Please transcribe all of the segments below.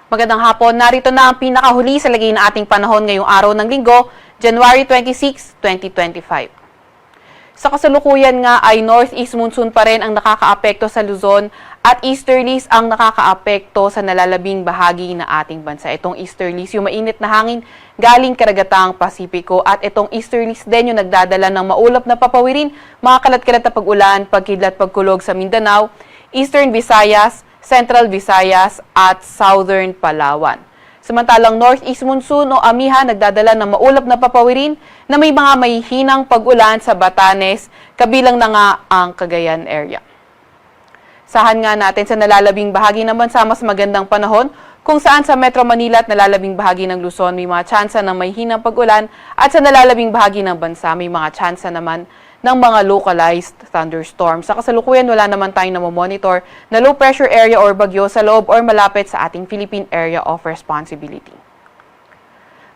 Magandang hapon, narito na ang pinakahuli sa lagay na ating panahon ngayong araw ng linggo, January 26, 2025. Sa kasalukuyan nga ay northeast monsoon pa rin ang nakakaapekto sa Luzon at easterlies ang nakakaapekto sa nalalabing bahagi na ating bansa. Itong easterlies, yung mainit na hangin galing karagatang Pasipiko at itong easterlies din yung nagdadala ng maulap na papawirin, mga kalat-kalat na pag-ulan, pagkidlat, pagkulog sa Mindanao, Eastern Visayas, Central Visayas at Southern Palawan. Samantalang northeast monsoon o amihan nagdadala ng maulap na papawirin na may mga mahihinang pag-ulan sa Batanes, kabilang na nga ang Cagayan area. Sahan nga natin sa nalalabing bahagi ng bansa mas magandang panahon kung saan sa Metro Manila at nalalabing bahagi ng Luzon may mga tsansa ng mahihinang pag-ulan at sa nalalabing bahagi ng bansa may mga tsansa naman ng mga localized thunderstorms. Sa kasalukuyan, wala naman tayong namomonitor na low pressure area or bagyo sa loob or malapit sa ating Philippine Area of Responsibility.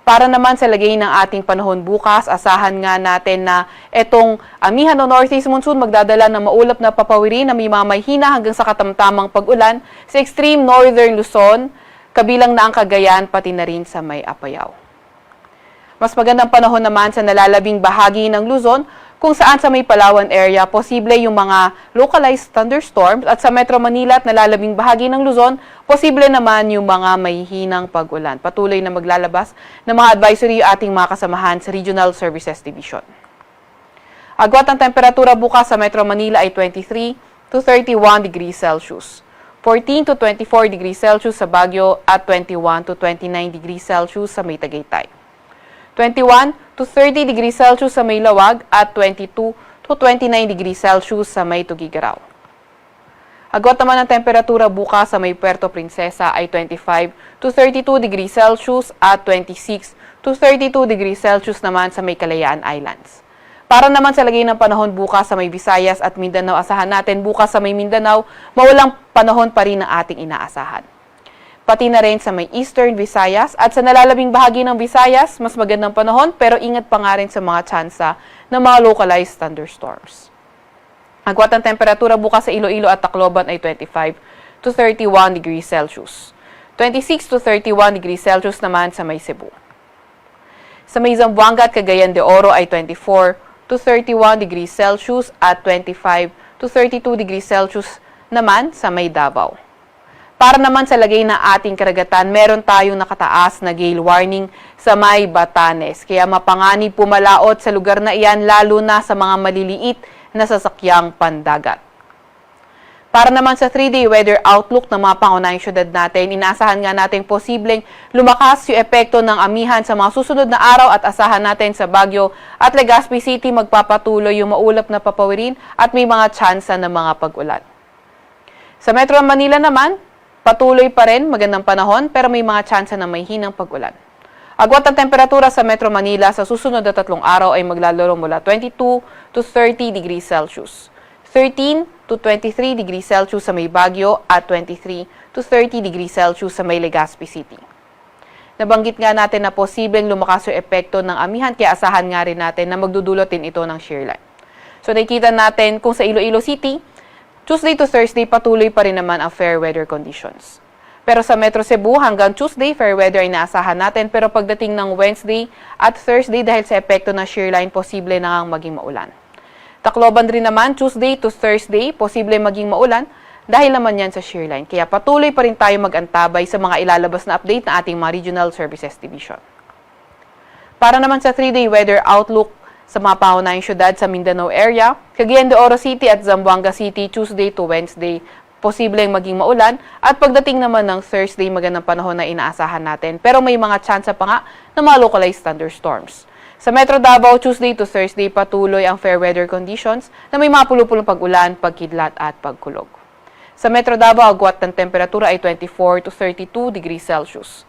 Para naman sa lagay ng ating panahon bukas, asahan nga natin na itong amihan o northeast monsoon magdadala ng maulap na papawirin na may mga mahina hanggang sa katamtamang pag-ulan sa extreme northern Luzon, kabilang na ang Cagayan pati na rin sa may Apayao. Mas magandang panahon naman sa nalalabing bahagi ng Luzon, kung saan sa may Palawan area, posible yung mga localized thunderstorms at sa Metro Manila at nalalabing bahagi ng Luzon, posible naman yung mga mahihinang pag-ulan. Patuloy na maglalabas ng mga advisory yung ating mga kasamahan sa Regional Services Division. Agwat ang temperatura bukas sa Metro Manila ay 23 to 31 degrees Celsius. 14 to 24 degrees Celsius sa Baguio at 21 to 29 degrees Celsius sa may Tagaytay. 21 to 30 degrees Celsius sa may Lawag at 22 to 29 degrees Celsius sa may Tugigaraw. Agwat naman ang temperatura bukas sa may Puerto Princesa ay 25 to 32 degrees Celsius at 26 to 32 degrees Celsius naman sa may Kalayaan Islands. Para naman sa lagay ng panahon bukas sa may Visayas at Mindanao, asahan natin bukas sa may Mindanao, mawalang panahon pa rin ang ating inaasahan. Pati na rin sa may Eastern Visayas at sa nalalabing bahagi ng Visayas, mas magandang panahon pero ingat pa nga rin sa mga tsansa ng mga localized thunderstorms. Agwat ang temperatura bukas sa Iloilo at Tacloban ay 25 to 31 degrees Celsius. 26 to 31 degrees Celsius naman sa may Cebu. Sa may Zamboanga at Cagayan de Oro ay 24 to 31 degrees Celsius at 25 to 32 degrees Celsius naman sa may Davao. Para naman sa lagay na ating karagatan, meron tayong nakataas na gale warning sa may Batanes. Kaya mapanganib pumalaot sa lugar na iyan, lalo na sa mga maliliit na sasakyang pandagat. Para naman sa 3-day weather outlook ng mga pangunahing syudad natin, inaasahan nga natin posibleng lumakas yung epekto ng amihan sa mga susunod na araw at asahan natin sa Baguio at Legazpi City magpapatuloy yung maulap na papawirin at may mga tsansa ng mga pag-ulan. Sa Metro Manila naman, patuloy pa rin magandang panahon pero may mga tsansa na may hinang pag-ulan. Agwat ang temperatura sa Metro Manila sa susunod na 3 araw ay maglalaro mula 22 to 30 degrees Celsius, 13 to 23 degrees Celsius sa may Baguio at 23 to 30 degrees Celsius sa may Legazpi City. Nabanggit nga natin na posibleng lumakas yung epekto ng amihan kaya asahan nga rin natin na magdudulot din ito ng shear line. So nakikita natin kung sa Iloilo City, Tuesday to Thursday, patuloy pa rin naman ang fair weather conditions. Pero sa Metro Cebu, hanggang Tuesday, fair weather ay naasahan natin. Pero pagdating ng Wednesday at Thursday, dahil sa epekto ng shear line, posible na ngang maging maulan. Tacloban rin naman, Tuesday to Thursday, posible maging maulan dahil naman yan sa shear line. Kaya patuloy pa rin tayo mag-antabay sa mga ilalabas na update na ating mga Regional Services Division. Para naman sa 3-day weather outlook, sa mga pangunahing syudad sa Mindanao area, Cagayan de Oro City at Zamboanga City, Tuesday to Wednesday, posibleng maging maulan. At pagdating naman ng Thursday, magandang panahon na inaasahan natin. Pero may mga tsansa pa nga ng mga localized thunderstorms. Sa Metro Davao, Tuesday to Thursday, patuloy ang fair weather conditions na may mga pulupulong pag-ulan, pagkidlat at pagkulog. Sa Metro Davao, agwat ng temperatura ay 24 to 32 degrees Celsius.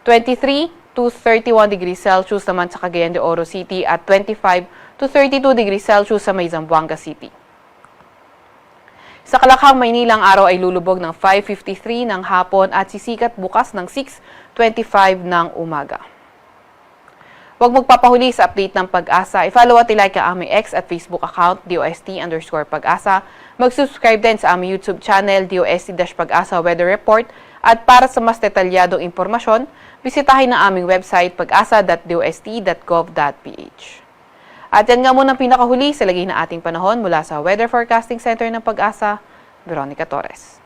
23 to 31 degrees Celsius naman sa Cagayan de Oro City at 25 to 32 degrees Celsius sa may Zamboanga City. Sa Kalakhang, Maynila, ang araw ay lulubog ng 5:53 ng hapon at sisikat bukas ng 6:25 ng umaga. Huwag magpapahuli sa update ng Pag-asa. I-follow at i-like ang aming X at Facebook account, DOST_Pag-asa. Mag-subscribe din sa aming YouTube channel, DOST-Pag-asa Weather Report, At para sa mas detalyadong impormasyon, bisitahin ang aming website pag-asa.dost.gov.ph. At yan nga muna ang pinakahuli sa lagay na ating panahon mula sa Weather Forecasting Center ng Pag-asa, Veronica Torres.